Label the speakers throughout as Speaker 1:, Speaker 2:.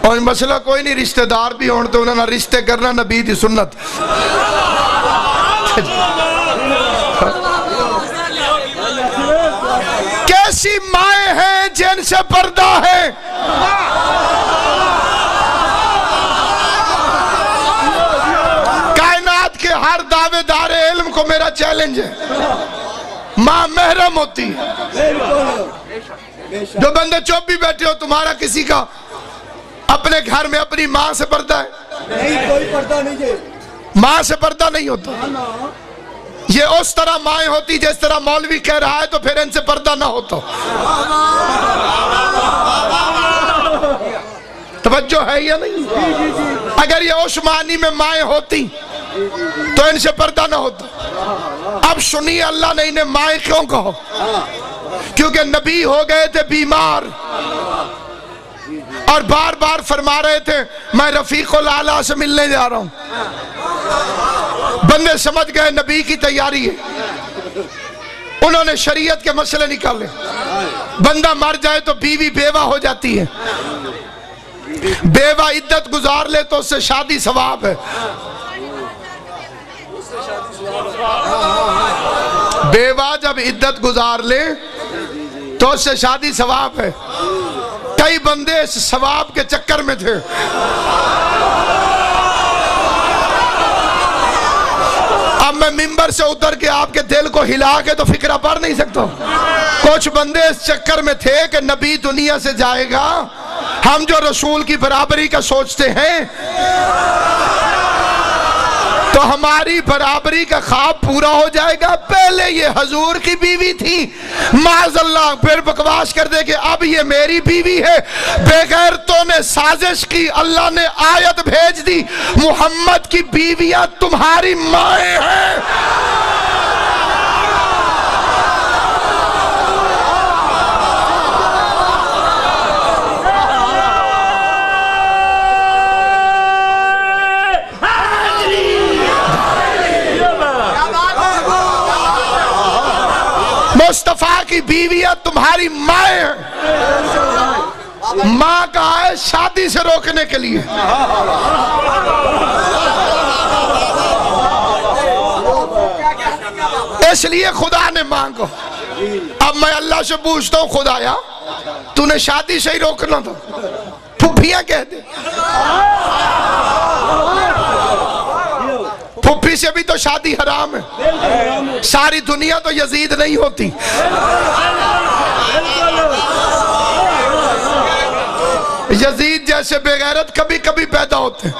Speaker 1: और मसला कोई नहीं, रिश्तेदार भी होने तो उन्होंने रिश्ते करना नबी दी सुन्नत। कैसी माएँ हैं जिनसे पर्दा है, कायनात के हर दावेदार इल्म को मेरा चैलेंज है, माँ महरम होती है। जो बंदे चुप भी बैठे हो, तुम्हारा किसी का अपने घर में अपनी माँ से पर्दा है?
Speaker 2: नहीं, कोई पर्दा नहीं है।
Speaker 1: माँ से पर्दा नहीं होता। ये उस तरह माएँ होती जिस तरह मौलवी कह रहा है, तो फिर इनसे पर्दा ना होता। तवज्जो है या नहीं? अगर ये उस मानी में माएँ होती तो इनसे पर्दा ना होता। अब सुनिए, अल्लाह ने इन्हें माएँ क्यों कहो? क्योंकि नबी हो गए थे बीमार और बार बार फरमा रहे थे मैं रफीकुल आला से मिलने जा रहा हूं। बंदे समझ गए नबी की तैयारी है, उन्होंने शरीयत के मसले निकाले। बंदा मर जाए तो बीवी बेवा हो जाती है, बेवा इद्दत गुजार ले तो उससे शादी सवाब है। बेवा जब इद्दत गुजार ले तो उससे शादी सवाब है। कई बंदे इस सवाब के चक्कर में थे। अब मैं मिंबर से उतर के आपके दिल को हिला के तो फिक्रा पढ़ नहीं सकता। कुछ बंदे इस चक्कर में थे कि नबी दुनिया से जाएगा, हम जो रसूल की बराबरी का सोचते हैं तो हमारी बराबरी का ख्वाब पूरा हो जाएगा। पहले ये हजूर की बीवी थी, माज़अल्लाह, फिर बकवास कर दे कि अब ये मेरी बीवी है। बेगैरतों ने साजिश की, अल्लाह ने आयत भेज दी, मोहम्मद की बीवियां तुम्हारी माएँ हैं। मुस्तफा की बीवियां तुम्हारी माएँ हैं। माँ का है शादी से रोकने के लिए। इसलिए खुदा ने मांगो। अब मैं अल्लाह से पूछता हूँ, खुदाया तूने शादी से ही रोकना था, फुफियां कह दे। फुफी से भी तो शादी हराम है। सारी दुनिया तो यजीद नहीं होती। यजीद जैसे बेगैरत कभी कभी पैदा होते हैं।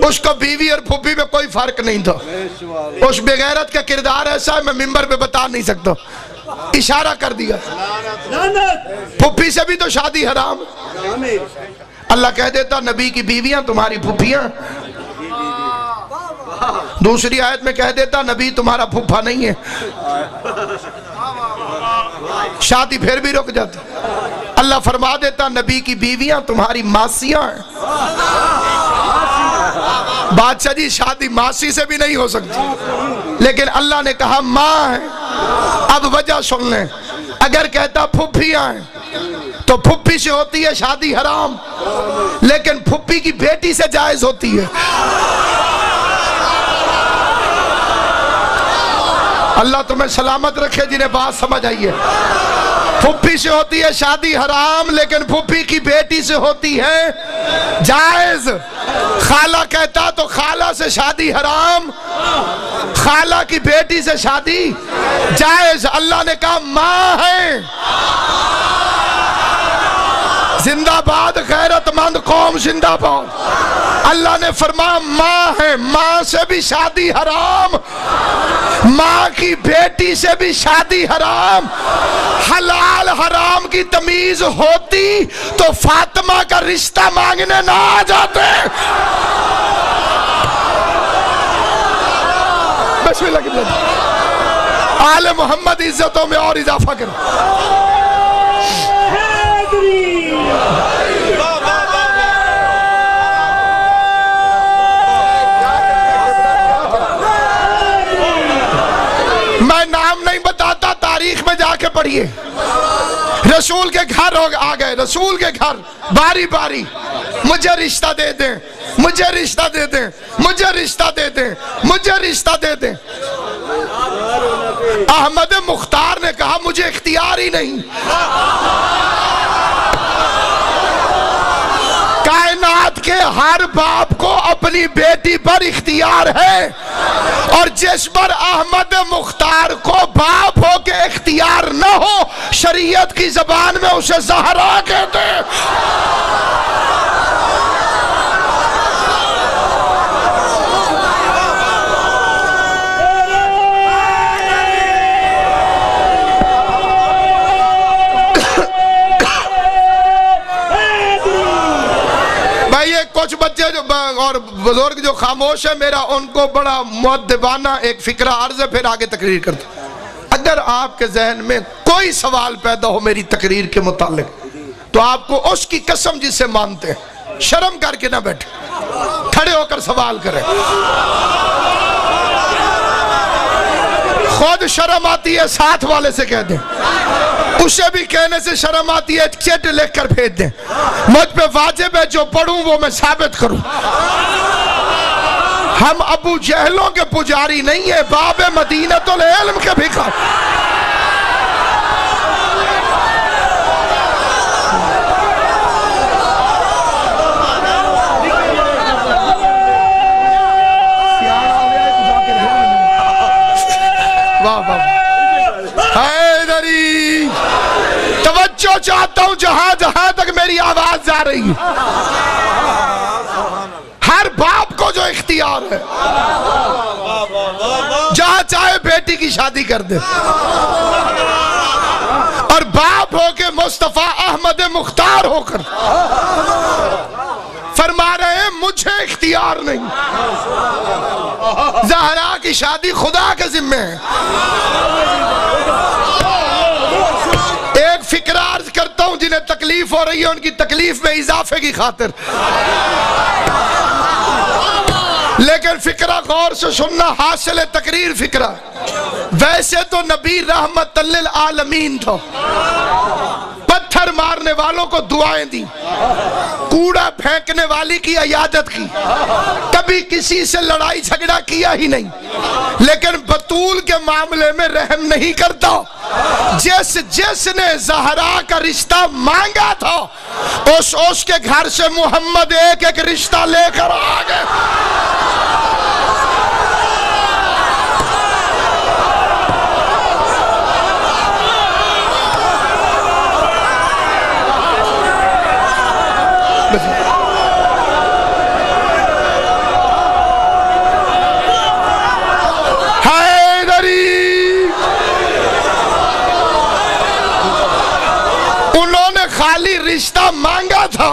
Speaker 1: उसको बीवी और फुफी में कोई फर्क नहीं था। उस बेगैरत का किरदार ऐसा है, मैं मिंबर पे बता नहीं सकता, इशारा कर दिया। फुफी से भी तो शादी हराम। अल्लाह कह देता नबी की बीवियां तुम्हारी फुफियां। दूसरी आयत में कह देता नबी तुम्हारा फुफा नहीं है, शादी फिर भी रुक जाती। अल्लाह फरमा देता नबी की बीवियां तुम्हारी मासियां हैं। बादशाह जी शादी मासी से भी नहीं हो सकती, लेकिन अल्लाह ने कहा माँ है। अब वजह सुन लें, अगर कहता फुफियां हैं तो फुप्पी से होती है शादी हराम, लेकिन फुप्पी की बेटी से जायज होती है। अल्लाह तुम्हें सलामत रखे जिन्हें बात समझ आई है। फुप्पी से होती है शादी हराम, लेकिन फुप्पी की बेटी से होती है जायज। खाला कहता तो खाला से शादी हराम, खाला की बेटी से शादी जायज। अल्लाह ने कहा माँ है। जिंदाबाद गैरतमंद कौम जिंदाबाद। अल्लाह ने फरमाया माँ है, माँ से भी शादी हराम, माँ की बेटी से भी शादी हराम। हलाल हराम की तमीज होती तो फातिमा का रिश्ता मांगने ना आ जाते। आले मोहम्मद इज्जतों में और इजाफा करें। मैं नाम नहीं बताता, तारीख में जाके पढ़िए। रसूल के घर आ गए, रसूल के घर बारी बारी, मुझे रिश्ता दे दें, मुझे रिश्ता दे दें, मुझे रिश्ता दे दें, मुझे रिश्ता दे दें। अहमद मुख्तार ने कहा मुझे इख्तियार ही नहीं। कायनात के हर बाप को अपनी बेटी पर इख्तियार है, और जिस पर अहमद मुख्तार को बाप हो के इख्तियार न हो, शरीयत की जबान में उसे ज़हरा कहते हैं। कुछ बच्चे जो और बुजुर्ग जो खामोश है, मेरा उनको बड़ा मुअद्दिबाना एक फिक्रा अर्ज है, फिर आगे तकरीर करते। अगर आपके जहन में कोई सवाल पैदा हो मेरी तकरीर के मुतालिक, तो आपको उसकी कसम जिसे मानते हैं शर्म करके ना बैठे, खड़े होकर सवाल करें। खुद शर्म आती है साथ वाले से कह दें, उसे भी कहने से शर्म आती है, चिट लिख कर भेज दें। मुझ पे वाजिब है जो पढ़ूं वो मैं साबित करूं। हम अबू जहलों के पुजारी नहीं है, बाबे मदीनतुल इल्म के भिखारी। वाह वाह, हैदरी तवज्जो चाहता हूं जहां जहां तक मेरी आवाज जा रही है। हर बाप को जो इख्तियार है, जहां चाहे बेटी की शादी कर दे, और बाप हो के मुस्तफा अहमद मुख्तार होकर फरमा रहे हैं मुझे इख्तियार नहीं। ज़हरा की शादी खुदा के जिम्मे है। एक फिक्र अर्ज करता हूं, जिन्हें तकलीफ हो रही है उनकी तकलीफ में इजाफे की खातिर, लेकिन फिक्रा गौर से सुनना, हासिल तकरीर फिक्रा। वैसे तो नबी रहमत लिल आलमीन था, पत्थर मारने वालों को दुआएं दी, कूड़ा फेंकने वाली की इयादत की, कभी किसी से लड़ाई झगड़ा किया ही नहीं, लेकिन बतूल के मामले में रहम नहीं करता। जिसने ज़हरा का रिश्ता मांगा था, उसके घर से मोहम्मद एक एक रिश्ता लेकर आ गए। उन्होंने खाली रिश्ता मांगा था,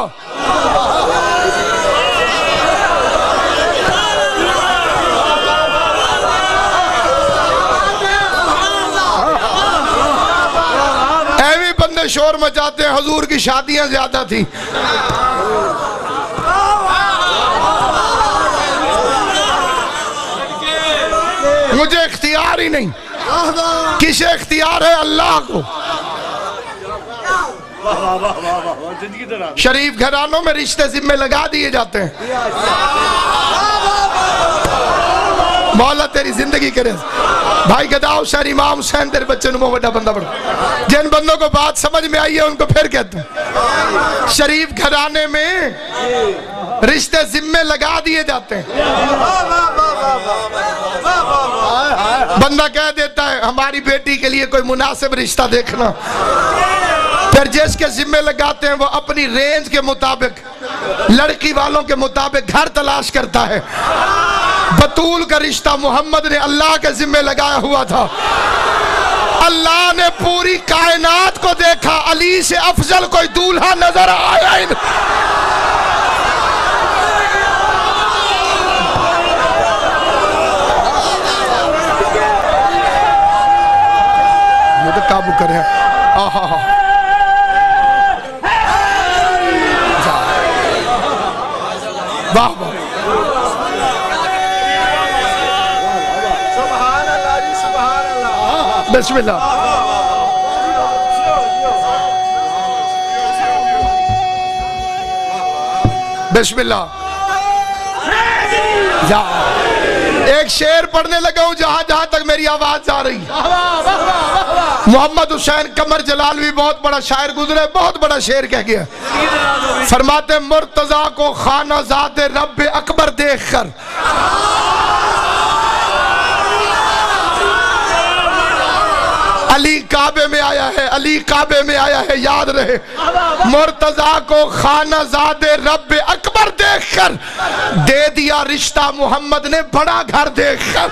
Speaker 1: ऐवी बंदे शोर मचाते हैं हुजूर की शादियां ज्यादा थी। मुझे इख्तियार ही नहीं। किसे इख्तियार है? अल्लाह को। शरीफ घरानों में रिश्ते जिम्मे लगा दिए जाते हैं। मौला तेरी जिंदगी करे। भाई गदाओ शहर इमाम हुसैन तेरे बच्चे नु बड़ा बंदा बड़ा। जिन बंदों को बात समझ में आई है उनको फिर कहते हैं शरीफ घराने में रिश्ते जिम्मे लगा दिए जाते हैं। बंदा कह देता है हमारी बेटी के लिए कोई मुनासिब रिश्ता देखना, फिर जिसके जिम्मे लगाते हैं वो अपनी रेंज के मुताबिक, लड़की वालों के मुताबिक घर तलाश करता है। बतूल का रिश्ता मोहम्मद ने अल्लाह के जिम्मे लगाया हुआ था। अल्लाह ने पूरी कायनात को देखा, अली से अफजल कोई दूल्हा नजर आया ही नहीं। ये तो काबू करे। वाह वाह, बिस्मिल्लाह। बिस्मिल्लाह। जा एक शेर पढ़ने लगा हूं जहां जहां तक मेरी आवाज जा रही। मोहम्मद हुसैन कमर जलालवी बहुत बड़ा शायर गुजरे, बहुत बड़ा शेर कह गया। फरमाते मुर्तजा को खाना ज़ाते रब अकबर देखकर अली काबे में आया है, अली काबे में आया है, याद रहे। मुर्तजा को खाना ज़ादे रब अकबर देखकर दे दिया रिश्ता मोहम्मद ने बड़ा घर देखकर।